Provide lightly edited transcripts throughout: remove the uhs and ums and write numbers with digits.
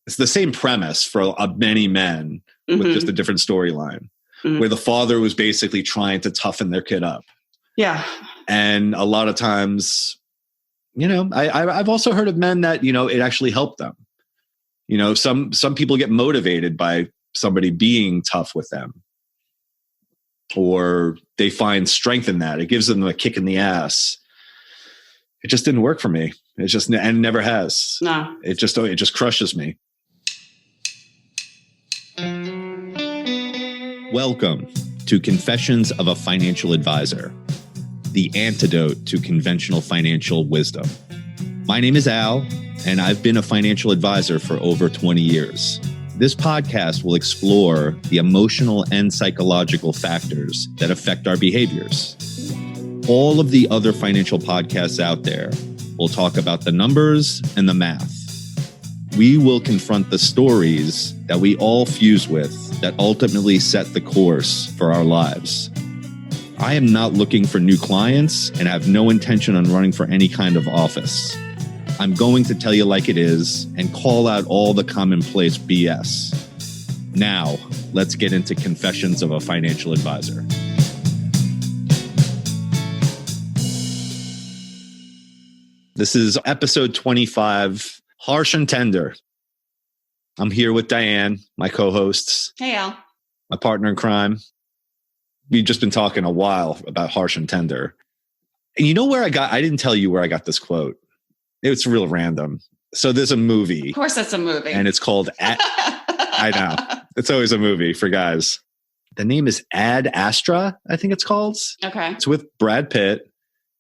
it's the same premise for many men with just a different storyline, where the father was basically trying to toughen their kid up. Yeah. And a lot of times, I've also heard of men that, it actually helped them. Some people get motivated by somebody being tough with them, or they find strength in that. It gives them a kick in the ass. It just didn't work for me. And never has. No. It just crushes me. Welcome to Confessions of a Financial Advisor, the antidote to conventional financial wisdom. My name is Al, and I've been a financial advisor for over 20 years. This podcast will explore the emotional and psychological factors that affect our behaviors. All of the other financial podcasts out there will talk about the numbers and the math. We will confront the stories that we all fuse with that ultimately set the course for our lives. I am not looking for new clients and have no intention on running for any kind of office. I'm going to tell you like it is and call out all the commonplace BS. Now, let's get into Confessions of a Financial Advisor. This is episode 25, Harsh and Tender. I'm here with Diane, my co-hosts. Hey, Al. My partner in crime. We've just been talking a while about Harsh and Tender. And you know where I didn't tell you where I got this quote. It's real random. So there's a movie. Of course it's a movie. And it's called, I know. It's always a movie for guys. The name is Ad Astra, I think it's called. Okay. It's with Brad Pitt.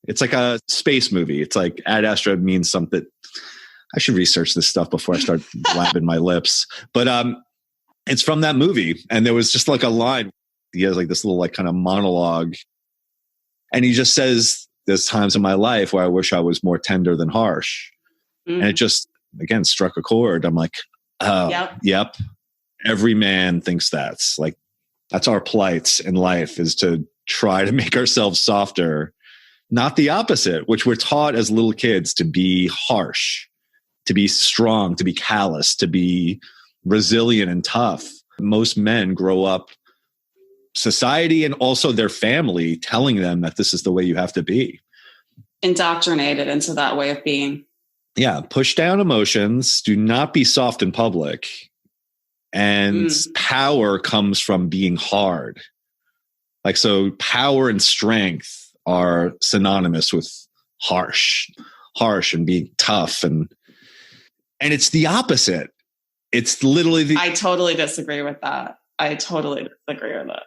It's like a space movie. It's like Ad Astra means something. I should research this stuff before I start blabbing my lips. But it's from that movie. And there was just like a line. He has like this little like kind of monologue. And he just says, there's times in my life where I wish I was more tender than harsh. And it just, again, struck a chord. I'm like, oh, yep. Every man thinks that's our plight in life, is to try to make ourselves softer. Not the opposite, which we're taught as little kids to be harsh, to be strong, to be callous, to be resilient and tough. Most men grow up, society and also their family telling them that this is the way you have to be. Indoctrinated into that way of being. Yeah. Push down emotions. Do not be soft in public. And power comes from being hard. So power and strength are synonymous with harsh and being tough. And it's the opposite. It's literally I totally disagree with that.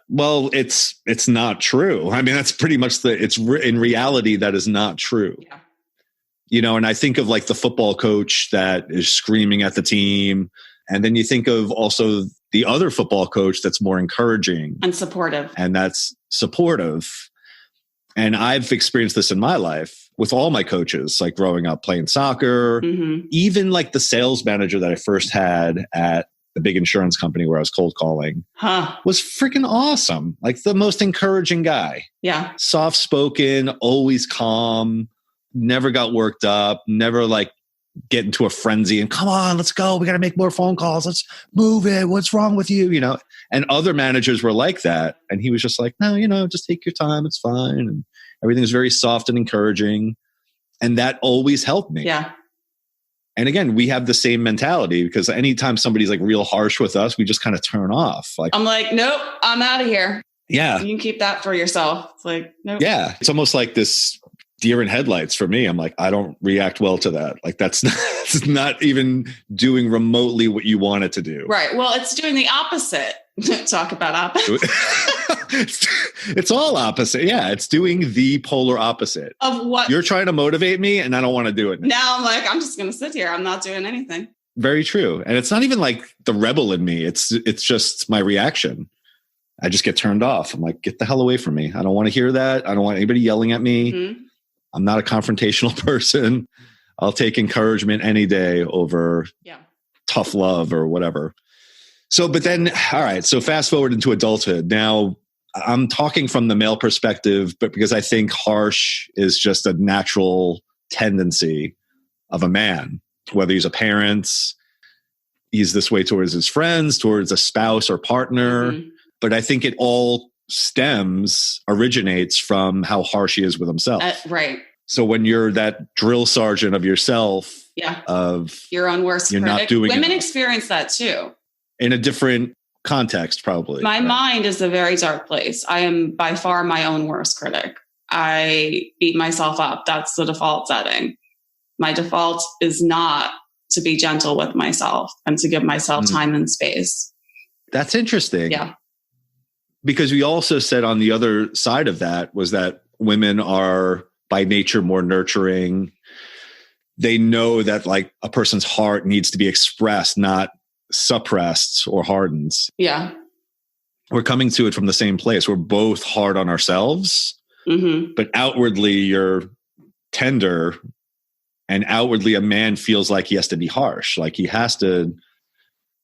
Well, it's not true. I mean, that's pretty much in reality, that is not true. Yeah. And I think of like the football coach that is screaming at the team. And then you think of also the other football coach that's more encouraging. And supportive. And that's supportive. And I've experienced this in my life with all my coaches, like growing up playing soccer, even like the sales manager that I first had at the big insurance company where I was cold calling was freaking awesome. Like the most encouraging guy. Yeah. Soft-spoken, always calm, never got worked up, never like get into a frenzy and come on, let's go. We got to make more phone calls. Let's move it. What's wrong with you? And other managers were like that. And he was just like, no, just take your time. It's fine. And everything was very soft and encouraging. And that always helped me. Yeah. And again, we have the same mentality because anytime somebody's like real harsh with us, we just kind of turn off. Like, I'm like, nope, I'm out of here. Yeah. You can keep that for yourself. It's like, nope. Yeah. It's almost like this deer in headlights for me. I'm like, I don't react well to that. Like that's not even doing remotely what you want it to do. Right. Well, it's doing the opposite. Talk about opposite. It's all opposite. Yeah. It's doing the polar opposite of what you're trying to motivate me. And I don't want to do it. Now I'm like, I'm just going to sit here. I'm not doing anything. Very true. And it's not even like the rebel in me. It's just my reaction. I just get turned off. I'm like, get the hell away from me. I don't want to hear that. I don't want anybody yelling at me. I'm not a confrontational person. I'll take encouragement any day over tough love or whatever. So, but then, all right. So fast forward into adulthood. Now I'm talking from the male perspective, but because I think harsh is just a natural tendency of a man, whether he's a parent, he's this way towards his friends, towards a spouse or partner. Mhm. But I think it all originates from how harsh he is with himself. Right. So when you're that drill sergeant of yourself, Yeah. of Your own worst you're critic. not doing Women enough. experience that too. In a different context, probably. My right? mind is a very dark place. I am by far my own worst critic. I beat myself up. That's the default setting. My default is not to be gentle with myself and to give myself time and space. That's interesting. Yeah. Because we also said on the other side of that was that women are by nature more nurturing. They know that like a person's heart needs to be expressed, not suppressed or hardened. Yeah. We're coming to it from the same place. We're both hard on ourselves, but outwardly you're tender, and outwardly a man feels like he has to be harsh. Like he has to,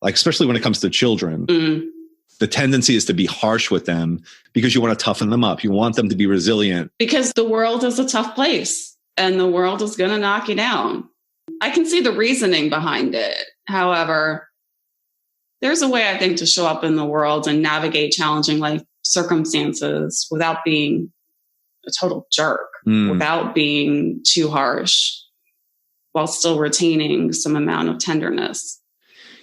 like, especially when it comes to children, the tendency is to be harsh with them because you want to toughen them up. You want them to be resilient. Because the world is a tough place and the world is going to knock you down. I can see the reasoning behind it. However, there's a way, I think, to show up in the world and navigate challenging life circumstances without being a total jerk, without being too harsh, while still retaining some amount of tenderness.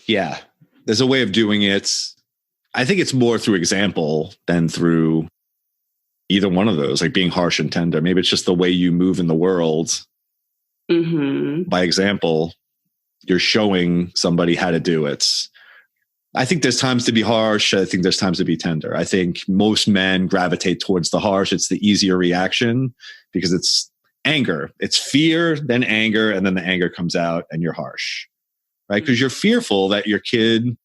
Yeah. There's a way of doing it. I think it's more through example than through either one of those, like being harsh and tender. Maybe it's just the way you move in the world. By example, you're showing somebody how to do it. I think there's times to be harsh. I think there's times to be tender. I think most men gravitate towards the harsh. It's the easier reaction because it's anger. It's fear, then anger, and then the anger comes out and you're harsh, right? Because you're fearful that your kid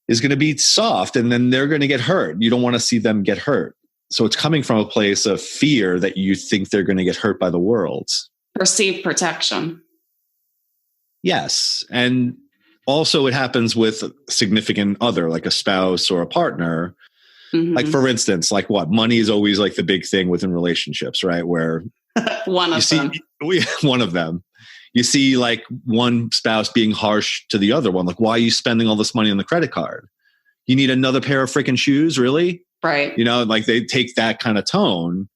is going to be soft and then they're going to get hurt. You don't want to see them get hurt. So it's coming from a place of fear that you think they're going to get hurt by the world. Perceived protection. Yes. And also it happens with a significant other, like a spouse or a partner. Like, for instance, like what? Money is always like the big thing within relationships, right? Where one of them. You see like one spouse being harsh to the other one. Like, why are you spending all this money on the credit card? You need another pair of freaking shoes, really? Right. You know, like they take that kind of tone,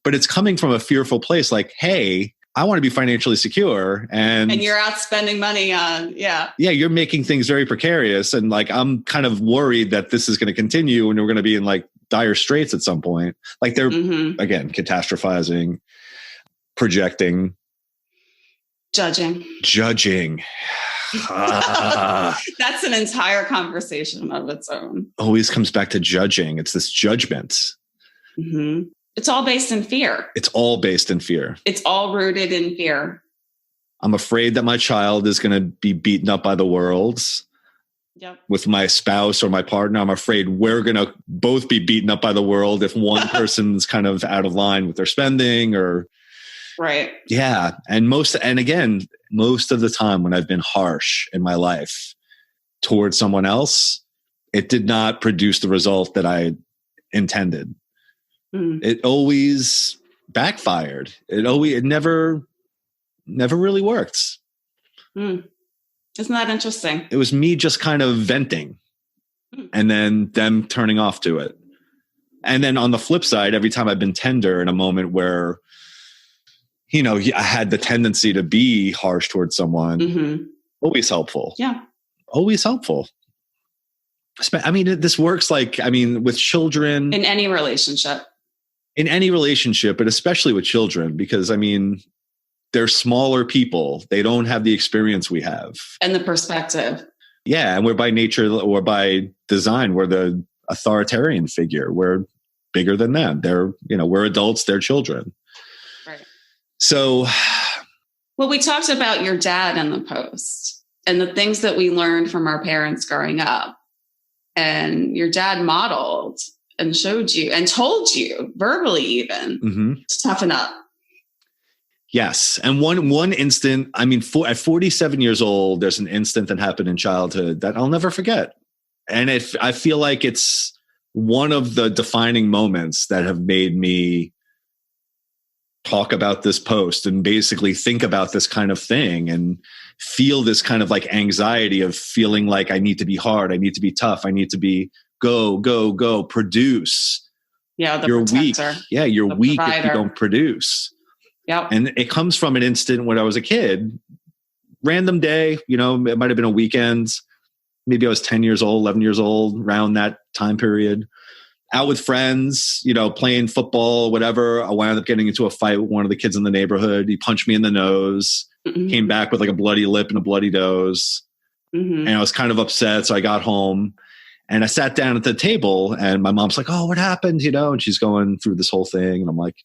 but it's coming from a fearful place. Like, hey, I want to be financially secure. And you're out spending money on, yeah, you're making things very precarious. And like, I'm kind of worried that this is going to continue and we're going to be in like dire straits at some point. Like they're, again, catastrophizing, projecting. Judging. That's an entire conversation of its own. Always comes back to judging. It's this judgment. It's all based in fear. It's all based in fear. It's all rooted in fear. I'm afraid that my child is going to be beaten up by the world. Yep. With my spouse or my partner. I'm afraid we're going to both be beaten up by the world if one person's kind of out of line with their spending or. Right. Yeah. And again, most of the time when I've been harsh in my life towards someone else, it did not produce the result that I intended. It always backfired. It never really worked. Isn't that interesting? It was me just kind of venting and then them turning off to it. And then on the flip side, every time I've been tender in a moment where, you know, I had the tendency to be harsh towards someone, always helpful. Yeah. Always helpful. I mean, this works with children. In any relationship. But especially with children, because they're smaller people. They don't have the experience we have. And the perspective. Yeah. And we're by nature or by design, we're the authoritarian figure. We're bigger than them. We're adults, they're children. Right. So. Well, we talked about your dad in the post and the things that we learned from our parents growing up. And your dad modeled and showed you and told you verbally even to toughen up. Yes. And one instant, at 47 years old, there's an instant that happened in childhood that I'll never forget. And I feel like it's one of the defining moments that have made me talk about this post and basically think about this kind of thing and feel this kind of like anxiety of feeling like I need to be hard, I need to be tough, I need to be go, produce. Yeah, the you're protector. weak. Yeah, you're weak provider. if you don't produce. Yep. And it comes from an instant when I was a kid, random day, you know, it might have been a weekend. Maybe I was 10 years old, 11 years old, around that time period. Out with friends, you know, playing football, whatever. I wound up getting into a fight with one of the kids in the neighborhood. He punched me in the nose, came back with like a bloody lip and a bloody nose. And I was kind of upset. So I got home and I sat down at the table and my mom's like, oh, what happened? You know, and she's going through this whole thing. And I'm like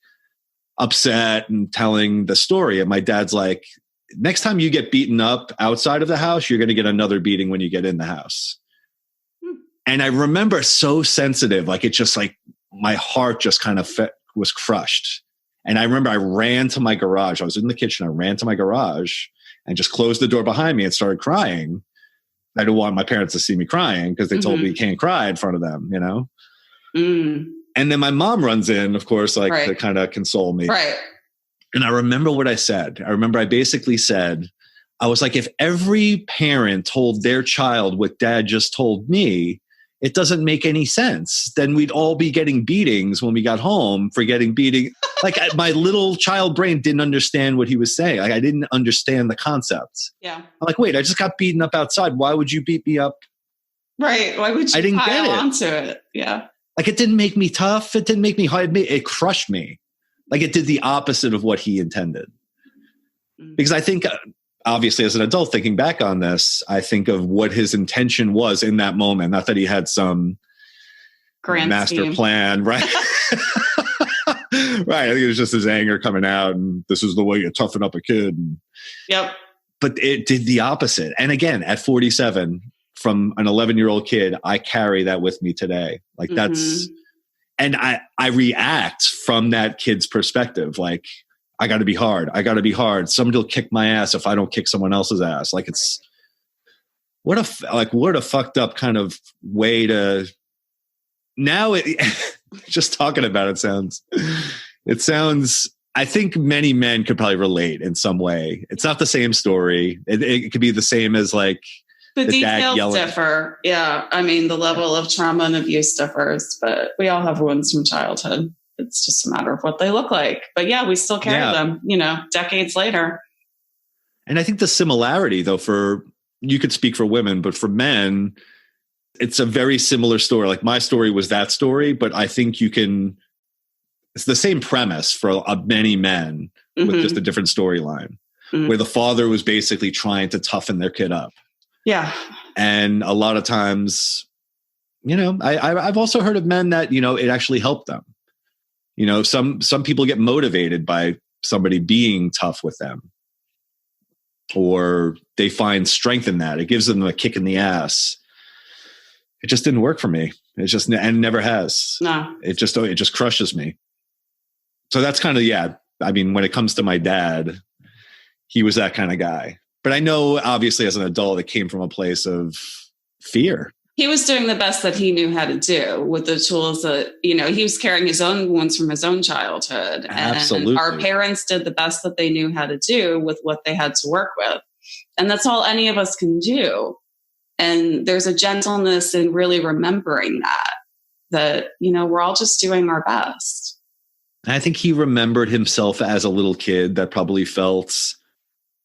upset and telling the story. And my dad's like, next time you get beaten up outside of the house, you're going to get another beating when you get in the house. And I remember so sensitive, like it just like my heart just kind of was crushed. And I remember I ran to my garage. I was in the kitchen. I ran to my garage and just closed the door behind me and started crying. I didn't want my parents to see me crying because they told me you can't cry in front of them, you know? And then my mom runs in, of course, like to kind of console me. Right. And I remember what I said. I remember I basically said, I was like, if every parent told their child what dad just told me, it doesn't make any sense. Then we'd all be getting beatings when we got home for getting beating. Like my little child brain didn't understand what he was saying. Like I didn't understand the concept. Yeah. I'm like, wait, I just got beaten up outside. Why would you beat me up? Right. Why would you I didn't pile get it. onto it? Yeah. Like it didn't make me tough. It didn't make me hard. It crushed me. Like it did the opposite of what he intended. Because I think, obviously, as an adult thinking back on this, I think of what his intention was in that moment. Not that he had some grand master scheme. plan, right? Right. I think it was just his anger coming out and this is the way you toughen up a kid. Yep. But it did the opposite. And again, at 47, from an 11-year-old kid, I carry that with me today. Like that's, and I react from that kid's perspective. Like, I got to be hard. I got to be hard. Somebody will kick my ass if I don't kick someone else's ass. Like it's what a fucked up kind of way to now just talking about it sounds, I think many men could probably relate in some way. It's not the same story. It could be the same as like the dad details yelling. differ. Yeah. I mean, the level of trauma and abuse differs, but we all have wounds from childhood. It's just a matter of what they look like. But yeah, we still carry them, you know, decades later. And I think the similarity, though, you could speak for women, but for men, it's a very similar story. Like my story was that story, but I think it's the same premise for many men with just a different storyline, where the father was basically trying to toughen their kid up. Yeah. And a lot of times, you know, I've also heard of men that, you know, it actually helped them. You know, some people get motivated by somebody being tough with them, or they find strength in that. It gives them a kick in the ass. It just didn't work for me. And never has. No. It just crushes me. So that's kind of, I mean, when it comes to my dad, he was that kind of guy. But I know, obviously, as an adult, it came from a place of fear. He was doing the best that he knew how to do with the tools that, you know, he was carrying his own wounds from his own childhood. Absolutely. And our parents did the best that they knew how to do with what they had to work with. And that's all any of us can do. And there's a gentleness in really remembering that, you know, we're all just doing our best. I think he remembered himself as a little kid that probably felt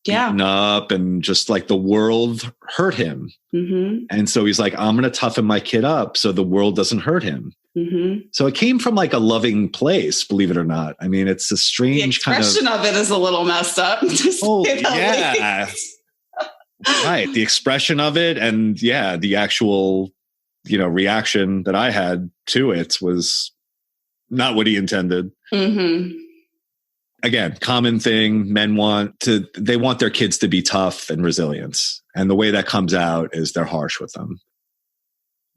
beaten up and just like the world hurt him. And so he's like, I'm going to toughen my kid up so the world doesn't hurt him. So it came from like a loving place, believe it or not. I mean, it's a strange kind of... The expression of it is a little messed up. Oh, yeah. Right. The expression of it and the actual, you know, reaction that I had to it was not what he intended. Again, common thing, men they want their kids to be tough and resilient. And the way that comes out is they're harsh with them.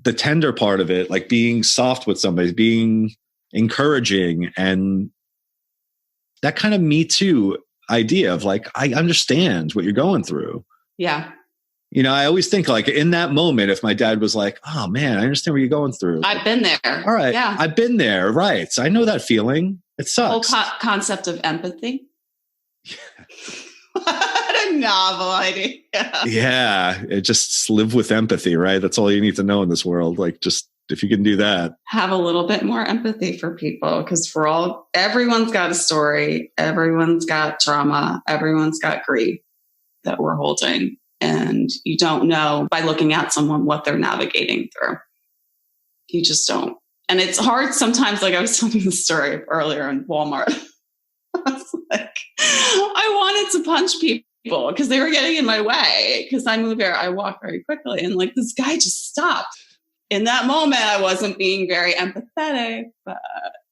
The tender part of it, like being soft with somebody, being encouraging, and that kind of me too idea of like, I understand what you're going through. Yeah. You know, I always think like in that moment, if my dad was like, oh man, I understand what you're going through. I've been there. All right. Yeah. I've been there. Right. So I know that feeling. It Whole sucks. concept of empathy. What a novel idea. Yeah. It just live with empathy, right? That's all you need to know in this world. Like, just if you can do that. Have a little bit more empathy for people, because everyone's got a story. Everyone's got trauma. Everyone's got grief that we're holding. And you don't know by looking at someone what they're navigating through. You just don't. And it's hard sometimes. Like I was telling the story earlier in Walmart. I was like, I wanted to punch people because they were getting in my way, because I walk very quickly. And like this guy just stopped. In that moment, I wasn't being very empathetic, but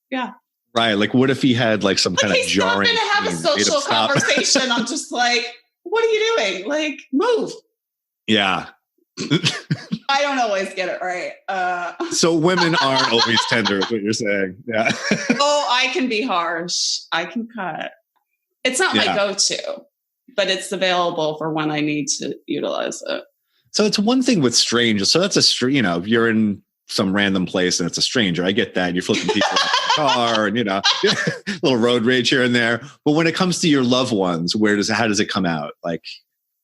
yeah. Right. Like, what if he had like some kind of jarring... He's not going to have a social conversation. I'm just like, what are you doing? Like, move. Yeah. I don't always get it right. So women aren't always tender, is what you're saying. Yeah. Oh, I can be harsh. I can cut. It's not my go-to, but it's available for when I need to utilize it. So it's one thing with strangers. So that's you're in some random place and it's a stranger. I get that. You're flipping people out of the car and, a little road rage here and there. But when it comes to your loved ones, how does it come out? Like,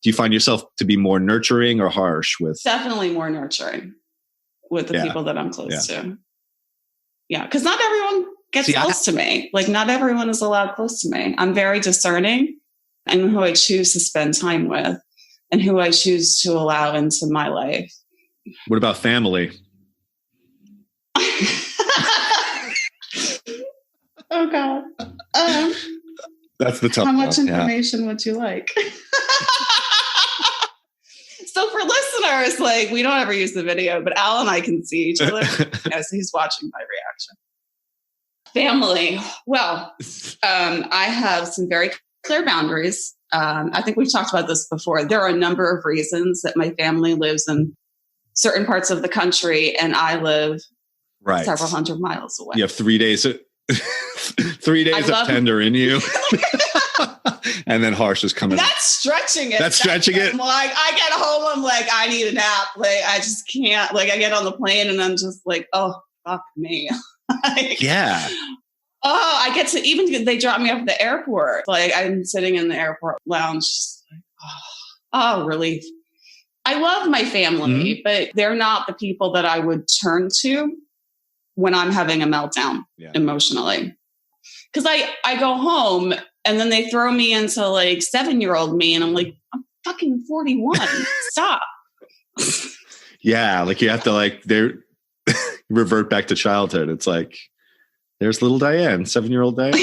do you find yourself to be more nurturing or harsh with? Definitely more nurturing with the people that I'm close to. Yeah. Because not everyone gets close to me. Like, not everyone is allowed close to me. I'm very discerning in who I choose to spend time with and who I choose to allow into my life. What about family? Oh, God. That's the tough one. How much one. information would you like? So for listeners, like, we don't ever use the video, but Al and I can see each other. So he's watching my reaction. Family. Well, I have some very clear boundaries. I think we've talked about this before. There are a number of reasons that my family lives in certain parts of the country and I live several hundred miles away. You have 3 days, 3 days of tender in you. And then harsh is coming. That's stretching it. That's stretching it. Like, I get home, I'm like, I need a nap. Like, I just can't. Like, I get on the plane and I'm just like, oh, fuck me. Like, yeah. Oh, I get to even, they drop me off at the airport. Like, I'm sitting in the airport lounge. Like, oh, relief. I love my family, but they're not the people that I would turn to when I'm having a meltdown emotionally. Because I go home and then they throw me into like 7-year-old me. And I'm like, I'm fucking 41. Stop. Yeah. Like, you have to revert back to childhood. It's like, there's little Diane, 7-year-old Diane.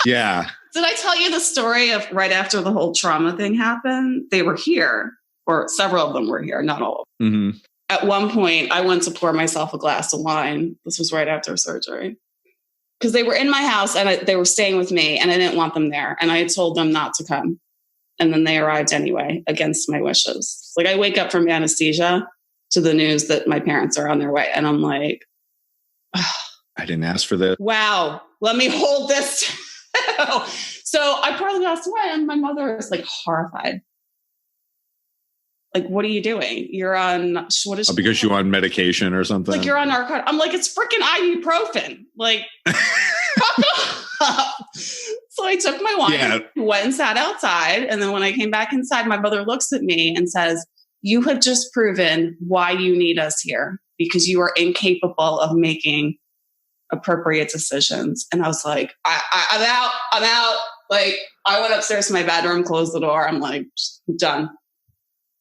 Yeah. Did I tell you the story of right after the whole trauma thing happened? They were here, or several of them were here, not all of them. Mm-hmm. At one point, I went to pour myself a glass of wine. This was right after surgery. Because they were in my house and they were staying with me and I didn't want them there. And I had told them not to come. And then they arrived anyway, against my wishes. Like, I wake up from anesthesia to the news that my parents are on their way. And I'm like, I didn't ask for this. Wow, let me hold this. So I pour the glass of wine and my mother is like horrified. Like, what are you doing? You're on, what is because you're on medication or something? Like, you're on narcotics. I'm like, it's freaking ibuprofen. Like, so I took my wine, went and sat outside. And then when I came back inside, my mother looks at me and says, you have just proven why you need us here, because you are incapable of making appropriate decisions. And I was like, I'm out. Like, I went upstairs to my bedroom, closed the door. I'm like, done.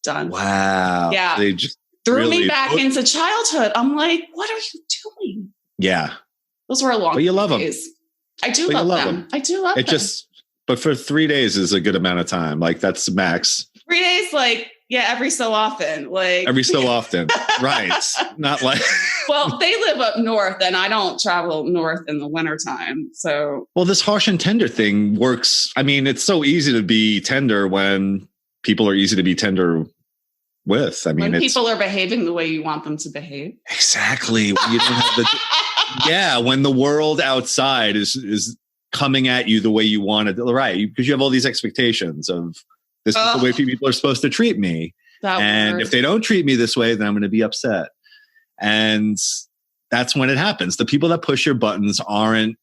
Wow. Yeah. They just threw me back into childhood. I'm like, what are you doing? Yeah. Those were long But you love days. them. I do love them. I do love them. But for 3 days is a good amount of time. Like, that's the max. 3 days, like, every so often. Like, every so often. Right. Not like. Well, they live up north and I don't travel north in the wintertime. So. Well, this harsh and tender thing works. I mean, it's so easy to be tender when people are easy to be tender with. I mean, when people are behaving the way you want them to behave. Exactly. When you don't have when the world outside is coming at you the way you want it, right? Because you have all these expectations of this is the way people are supposed to treat me. And if they don't treat me this way, then I'm going to be upset. And that's when it happens. The people that push your buttons aren't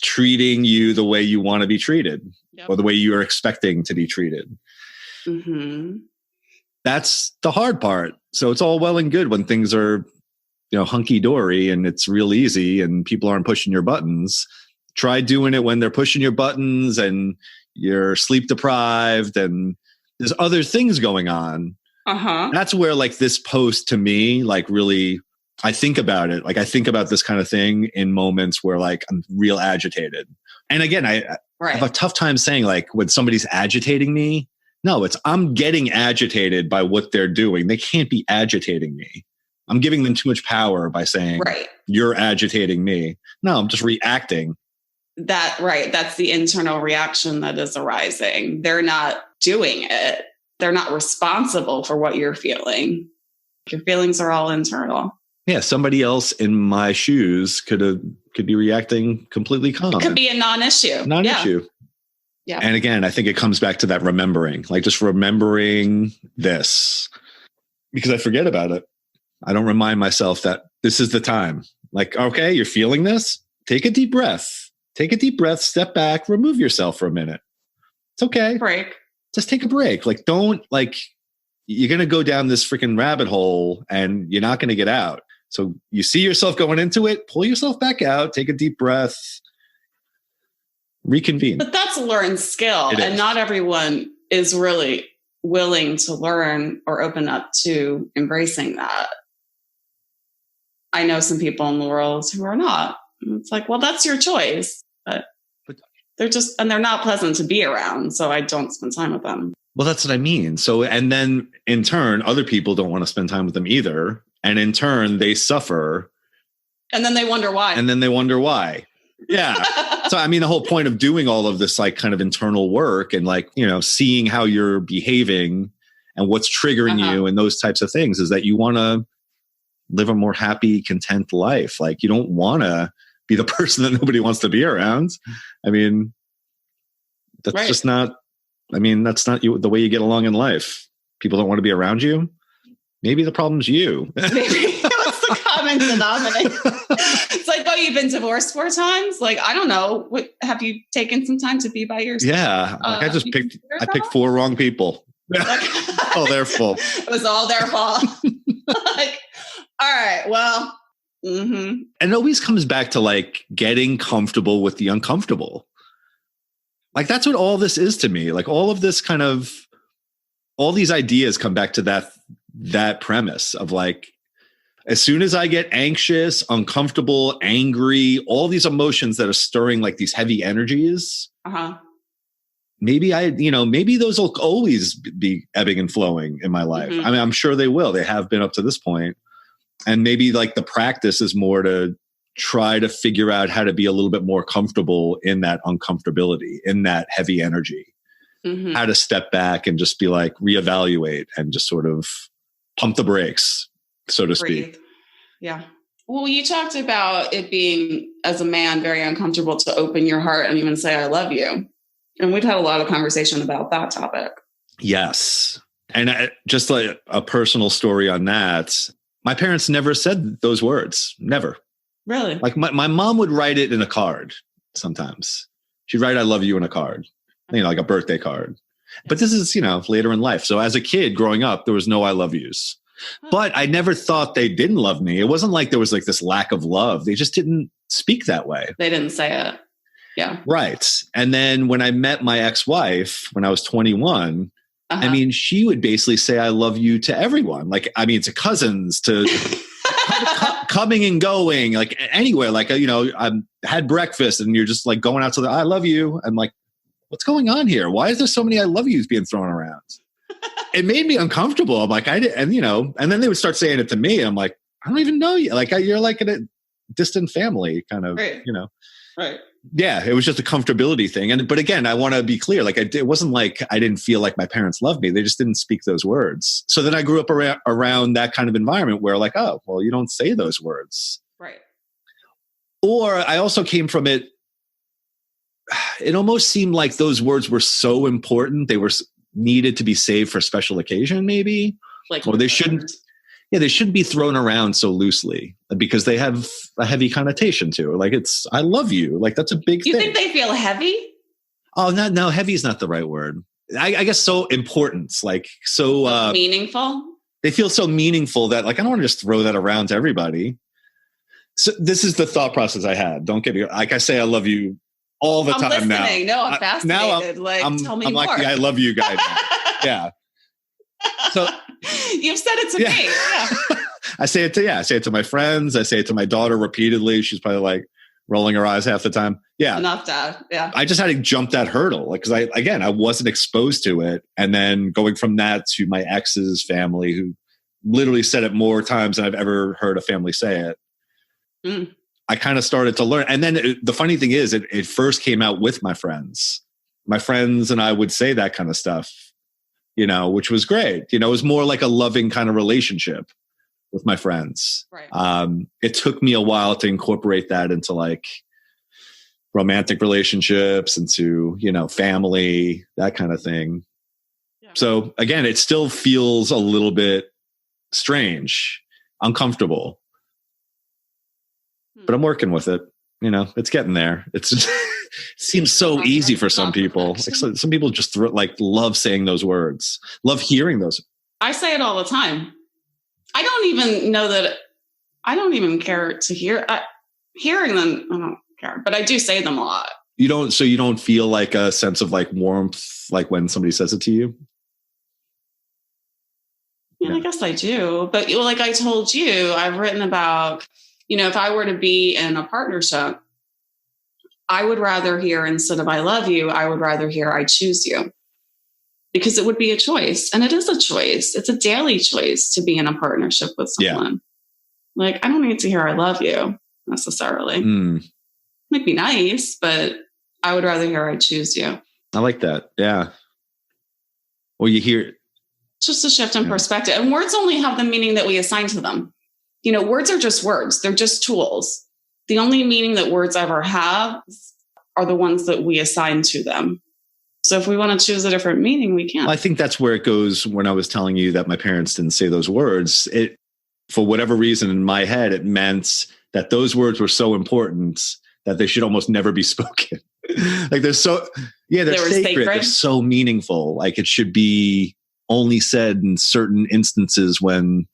treating you the way you want to be treated or the way you are expecting to be treated. Mm-hmm. That's the hard part. So it's all well and good when things are, hunky dory and it's real easy and people aren't pushing your buttons. Try doing it when they're pushing your buttons and you're sleep deprived and there's other things going on. Uh-huh. That's where like this post to me, like really, I think about it. Like I think about this kind of thing in moments where like I'm real agitated. And again, I have a tough time saying like when somebody's agitating me. No, I'm getting agitated by what they're doing. They can't be agitating me. I'm giving them too much power by saying, you're agitating me. No, I'm just reacting. That's the internal reaction that is arising. They're not doing it. They're not responsible for what you're feeling. Your feelings are all internal. Yeah, somebody else in my shoes could be reacting completely calm. It could be a non-issue. Non-issue. Yeah. And again, I think it comes back to that remembering, like just remembering this because I forget about it. I don't remind myself that this is the time. Like, okay, you're feeling this? Take a deep breath. Take a deep breath, step back, remove yourself for a minute. It's okay. Break. Just take a break. Like, don't you're going to go down this freaking rabbit hole and you're not going to get out. So you see yourself going into it, pull yourself back out, take a deep breath, reconvene. But that's a learned skill. And not everyone is really willing to learn or open up to embracing that. I know some people in the world who are not. It's like, well, that's your choice. But they're not pleasant to be around. So I don't spend time with them. Well, that's what I mean. So, and then in turn, other people don't want to spend time with them either. And in turn, they suffer. And then they wonder why. Yeah. So, I mean, the whole point of doing all of this, like kind of internal work and like, seeing how you're behaving and what's triggering you and those types of things is that you want to live a more happy, content life. Like you don't want to be the person that nobody wants to be around. I mean, that's just not, that's not the way you get along in life. People don't want to be around you. Maybe the problem's you. Maybe what's the common denominator? It's like, oh, you've been divorced 4 times? Like, I don't know. Have you taken some time to be by yourself? Yeah. I picked 4 wrong people. Oh, they're full. It was all their fault. Like, all right, well. Mm-hmm. And it always comes back to like getting comfortable with the uncomfortable. Like that's what all this is to me. Like all of this kind of, all these ideas come back to that premise of like, as soon as I get anxious, uncomfortable, angry, all these emotions that are stirring like these heavy energies, maybe maybe those will always be ebbing and flowing in my life. I mean, I'm sure they will. They have been up to this point. And maybe like the practice is more to try to figure out how to be a little bit more comfortable in that uncomfortability, in that heavy energy, how to step back and just be like, reevaluate and just sort of pump the brakes, so to speak. Yeah. Well, you talked about it being, as a man, very uncomfortable to open your heart and even say, I love you. And we've had a lot of conversation about that topic. Yes. And just like a personal story on that, my parents never said those words. Never. Really? Like my mom would write it in a card sometimes. She'd write, I love you in a card, like a birthday card. But this is, later in life. So as a kid growing up, there was no I love yous. But I never thought they didn't love me. It wasn't like there was like this lack of love. They just didn't speak that way. They didn't say it. Yeah. Right. And then when I met my ex-wife, when I was 21, she would basically say, I love you to everyone. Like, to cousins, to coming and going, like anywhere, like, I had breakfast and you're just like going out to I love you. I'm like, what's going on here? Why is there so many I love yous being thrown around? It made me uncomfortable. I'm like, and then they would start saying it to me. And I'm like, I don't even know you. Like, you're like in a distant family kind of, Right. Yeah, it was just a comfortability thing. But again, I want to be clear. Like, it wasn't like I didn't feel like my parents loved me. They just didn't speak those words. So then I grew up around that kind of environment where like, oh, well, you don't say those words. Right. Or I also came from it. It almost seemed like those words were so important. They were needed to be saved for a special occasion, maybe. Like, or they shouldn't. Yeah, they shouldn't be thrown around so loosely because they have a heavy connotation to it. Like I love you. Like that's a big thing. You think they feel heavy? Oh, no, heavy is not the right word. I guess so important, like so meaningful. They feel so meaningful that like I don't want to just throw that around to everybody. So this is the thought process I had. Don't get me like I say I love you all the time listening. now. No, I'm fascinated. Tell me I'm more. like the I love you guy now. Yeah. So you've said it to me. Yeah. I say it to my friends. I say it to my daughter repeatedly. She's probably like rolling her eyes half the time. Yeah. Enough, Dad. Yeah. I just had to jump that hurdle. Like, cause I wasn't exposed to it. And then going from that to my ex's family who literally said it more times than I've ever heard a family say it. Mm. I kind of started to learn. And then the funny thing is it first came out with my friends. My friends and I would say that kind of stuff, which was great. It was more like a loving kind of relationship with my friends. Right. It took me a while to incorporate that into like romantic relationships, into, family, that kind of thing. Yeah. So again, it still feels a little bit strange, uncomfortable, but I'm working with it. It's getting there. It's just, it seems so easy for some people. Like some people just love saying those words, love hearing those. I say it all the time. I don't even know that. I don't even care to hear hearing them. I don't care, but I do say them a lot. You don't feel like a sense of like warmth, like when somebody says it to you? Yeah, I guess I do. But like I told you, I've written about, if I were to be in a partnership, I would rather hear, instead of I love you, I would rather hear I choose you. Because it would be a choice. And it is a choice. It's a daily choice to be in a partnership with someone. Yeah. Like, I don't need to hear I love you necessarily. Might be nice, but I would rather hear I choose you. I like that. Yeah. Well, you hear. It's just a shift in perspective. And words only have the meaning that we assign to them. Words are just words. They're just tools. The only meaning that words ever have are the ones that we assign to them. So if we want to choose a different meaning, we can. I think that's where it goes. When I was telling you that my parents didn't say those words, it, for whatever reason in my head, it meant that those words were so important that they should almost never be spoken. Like they're sacred. They're so meaningful. Like it should be only said in certain instances when,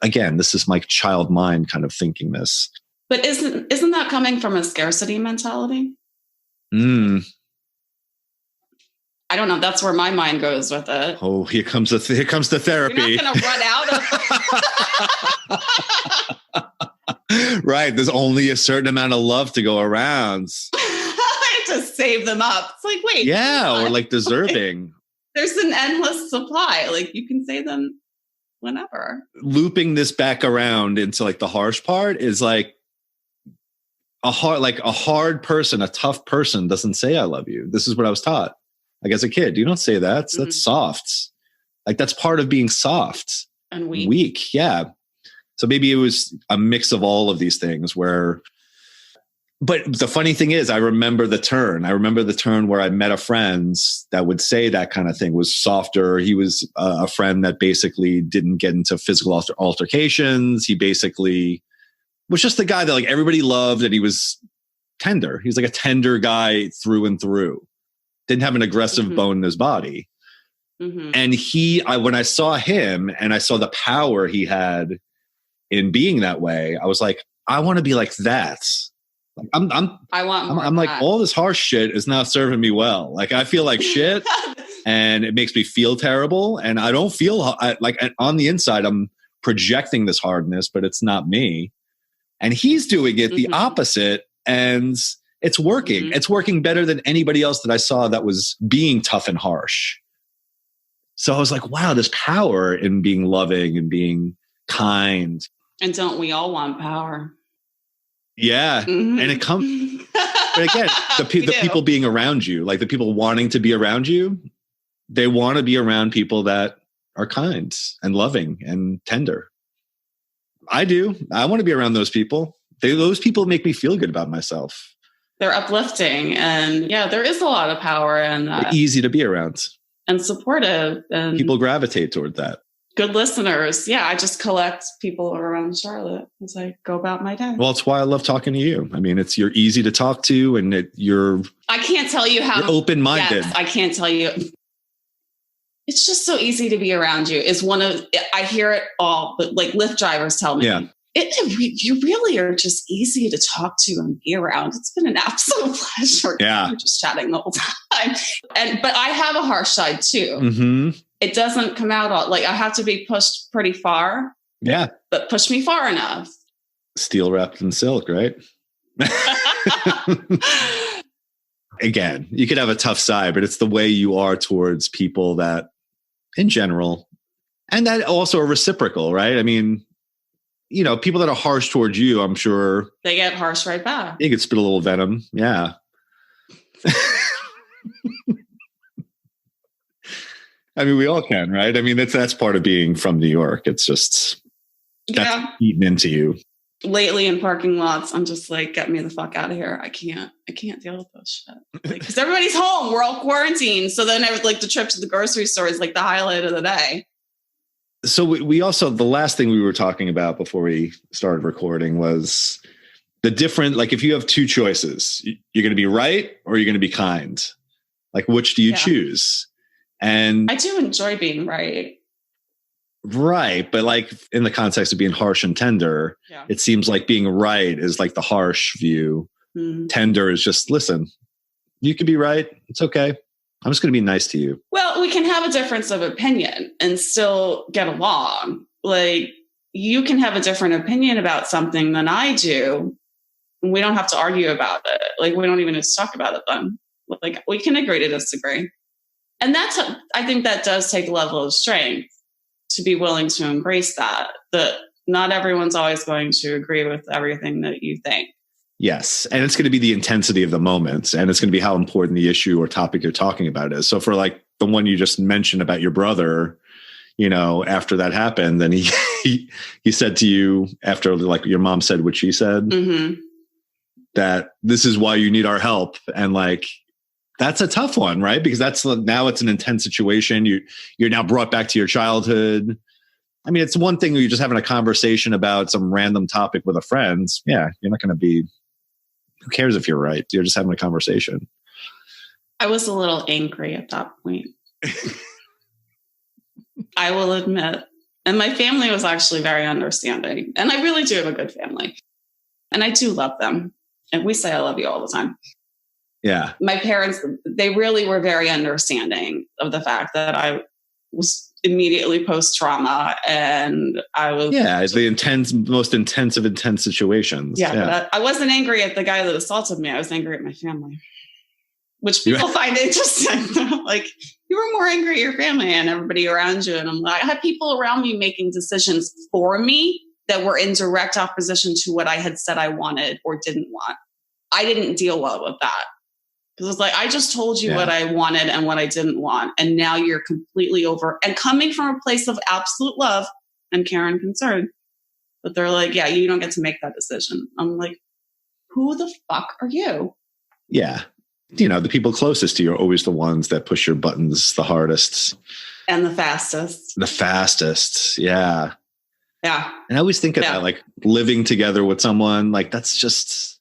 again, this is my child mind kind of thinking this. But isn't that coming from a scarcity mentality? I don't know. That's where my mind goes with it. Oh, here comes the therapy. You're not going to run out of. Right. There's only a certain amount of love to go around. I have to save them up. It's like, wait. Yeah. Or like deserving. There's an endless supply. Like you can say them whenever. Looping this back around into like the harsh part is like a hard person, a tough person doesn't say I love you. This is what I was taught. Like as a kid, you don't say that. That's soft. Like that's part of being soft and weak. Weak, yeah. So maybe it was a mix of all of these things but the funny thing is, I remember the turn. Where I met a friend that would say that kind of thing, was softer. He was a friend that basically didn't get into physical altercations. He basically was just the guy that like everybody loved, and he was tender. He was like a tender guy through and through. Didn't have an aggressive bone in his body. Mm-hmm. And when I saw him and I saw the power he had in being that way, I was like, I want to be like that. Like I'm like, all this harsh shit is not serving me well. Like I feel like shit and it makes me feel terrible. And I don't feel like on the inside, I'm projecting this hardness, but it's not me. And he's doing it the opposite. And it's working. Mm-hmm. It's working better than anybody else that I saw that was being tough and harsh. So I was like, wow, there's power in being loving and being kind. And don't we all want power? Yeah. Mm-hmm. And it comes, but again, the people being around you, like the people wanting to be around you, they want to be around people that are kind and loving and tender. I do. I want to be around those people. Those people make me feel good about myself. They're uplifting, and yeah, there is a lot of power, and easy to be around and supportive, and people gravitate toward that. good listeners. Yeah, I just collect people around Charlotte as I go about my day. Well, it's why I love talking to you. I mean, you're easy to talk to, and I can't tell you how you're open-minded. Yes, I can't tell you. It's just so easy to be around you. I hear it all, but like Lyft drivers tell me, you really are just easy to talk to and be around. It's been an absolute pleasure. Yeah. We're just chatting the whole time. But I have a harsh side too. Mm-hmm. It doesn't come out all, like I have to be pushed pretty far. Yeah. But push me far enough. Steel wrapped in silk, right? Again, you could have a tough side, but it's the way you are towards people that, in general, and that also are reciprocal, right? I mean, people that are harsh towards you, I'm sure they get harsh right back. You could spit a little venom. Yeah. I mean, we all can, right? I mean, that's part of being from New York. It's just that's eaten into you. Lately in parking lots, I'm just like, get me the fuck out of here. I can't deal with this shit. Because everybody's home. We're all quarantined. So then the trip to the grocery store is like the highlight of the day. So we also, the last thing we were talking about before we started recording was the different, like if you have two choices, you're going to be right or you're going to be kind. Like, which do you choose? And I do enjoy being right. Right. But like in the context of being harsh and tender, it seems like being right is like the harsh view. Mm. Tender is just, listen, you could be right. It's okay. I'm just going to be nice to you. Well, we can have a difference of opinion and still get along. Like you can have a different opinion about something than I do. And we don't have to argue about it. Like we don't even need to talk about it then. Like we can agree to disagree. And I think that does take a level of strength to be willing to embrace that not everyone's always going to agree with everything that you think. Yes. And it's going to be the intensity of the moment. And it's going to be how important the issue or topic you're talking about is. So for like the one you just mentioned about your brother, after that happened, then he said to you after like your mom said what she said, mm-hmm. that this is why you need our help. And like, that's a tough one, right? Because now it's an intense situation. You're now brought back to your childhood. I mean, it's one thing when you're just having a conversation about some random topic with a friend. Yeah, you're not going to be, who cares if you're right? You're just having a conversation. I was a little angry at that point. I will admit. And my family was actually very understanding. And I really do have a good family. And I do love them. And we say I love you all the time. Yeah. My parents, they really were very understanding of the fact that I was immediately post-trauma and I was... Yeah, it's the most intense of intense situations. Yeah. But I wasn't angry at the guy that assaulted me. I was angry at my family, which people find interesting. Like, you were more angry at your family and everybody around you. And I'm like, I had people around me making decisions for me that were in direct opposition to what I had said I wanted or didn't want. I didn't deal well with that. Because it's like, I just told you what I wanted and what I didn't want. And now you're completely over. And coming from a place of absolute love and care and concern. But they're like, yeah, you don't get to make that decision. I'm like, who the fuck are you? Yeah. The people closest to you are always the ones that push your buttons the hardest. And the fastest. The fastest. Yeah. Yeah. And I always think of that, like living together with someone, like that's just...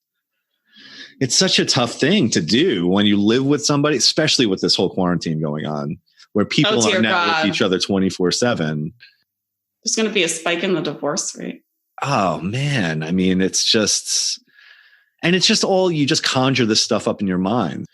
It's such a tough thing to do when you live with somebody, especially with this whole quarantine going on, where people are now with each other 24/7. There's going to be a spike in the divorce rate. Oh, man. I mean, it's just all, you just conjure this stuff up in your mind.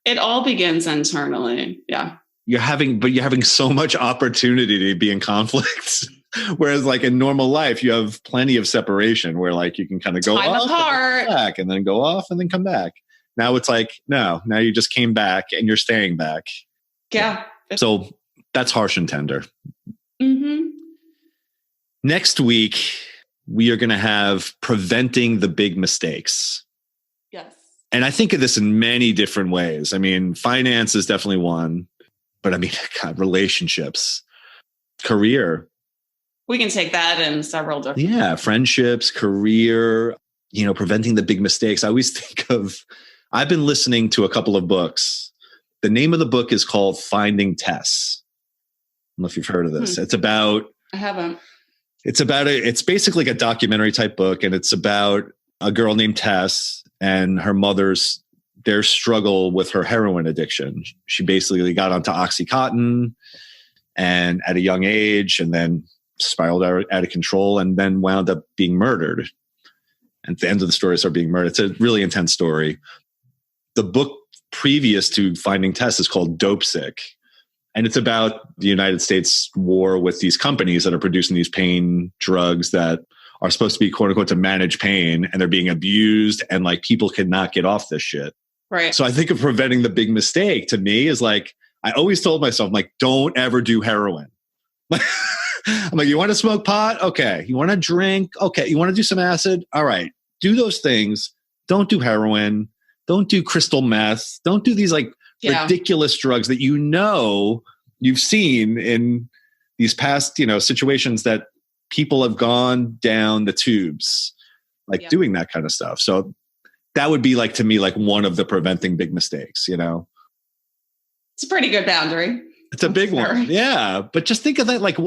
It all begins internally. Yeah. You're having so much opportunity to be in conflict. Whereas like in normal life, you have plenty of separation where like you can kind of go off and come back and then go off and then come back. Now it's like, no, now you just came back and you're staying back. Yeah. So that's harsh and tender. Mm-hmm. Next week, we are going to have preventing the big mistakes. Yes. And I think of this in many different ways. I mean, finance is definitely one, but I mean, God, relationships, career. We can take that in several different... Yeah, friendships, career, preventing the big mistakes. I always think of, I've been listening to a couple of books. The name of the book is called Finding Tess. I don't know if you've heard of this. It's about I haven't. It's basically like a documentary type book, and it's about a girl named Tess and her their struggle with her heroin addiction. She basically got onto Oxycontin and at a young age, and then spiraled out of control, and then wound up being murdered. And at the end of the story, started being murdered. It's a really intense story. The book previous to Finding Tess is called Dope Sick. And it's about the United States war with these companies that are producing these pain drugs that are supposed to be, quote unquote, to manage pain. And they're being abused, and like people cannot get off this shit. Right. So I think of preventing the big mistake to me is like, I always told myself, like, don't ever do heroin. I'm like, you want to smoke pot? Okay. You want to drink? Okay. You want to do some acid? All right. Do those things. Don't do heroin. Don't do crystal meth. Don't do these like ridiculous drugs that you've seen in these past, situations that people have gone down the tubes, like doing that kind of stuff. So that would be like, to me, like one of the preventing big mistakes, It's a pretty good boundary. It's a big one. Yeah. But just think of that. Like,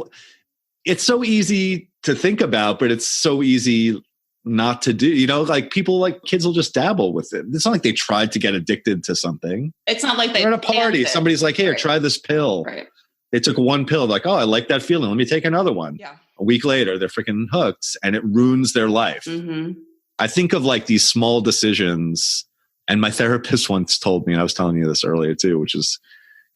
it's so easy to think about, but it's so easy not to do, like people, like kids will just dabble with it. It's not like they tried to get addicted to something. It's not like they're at a party. Somebody's like, here, try this pill. Right. They took one pill. Like, oh, I like that feeling. Let me take another one. Yeah. A week later, they're freaking hooked, and it ruins their life. Mm-hmm. I think of like these small decisions, and my therapist once told me, and I was telling you this earlier too, which is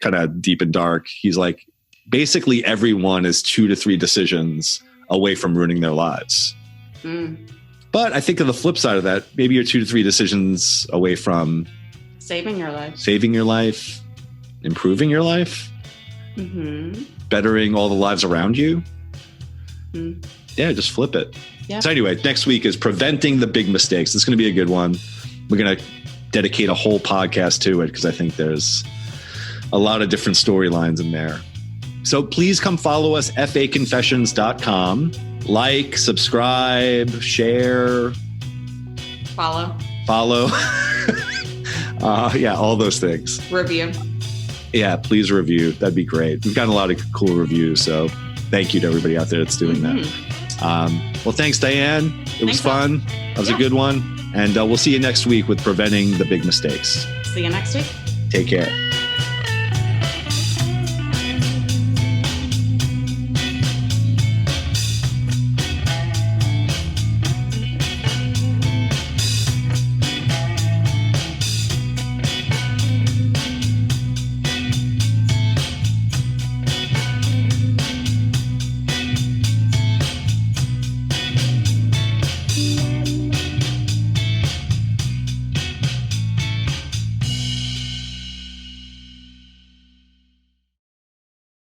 kind of deep and dark. He's like, basically everyone is 2 to 3 decisions away from ruining their lives. Mm. But I think of the flip side of that, maybe you're 2 to 3 decisions away from saving your life, improving your life, bettering all the lives around you. Mm. Yeah, just flip it. Yep. So anyway, next week is preventing the big mistakes. It's going to be a good one. We're going to dedicate a whole podcast to it because I think there's a lot of different storylines in there. So please come follow us, faconfessions.com. Like, subscribe, share. Follow. All those things. Review. Yeah, please review. That'd be great. We've gotten a lot of cool reviews, so thank you to everybody out there that's doing that. Well, thanks, Diane. It was fun. That was a good one. And we'll see you next week with preventing the big mistakes. See you next week. Take care.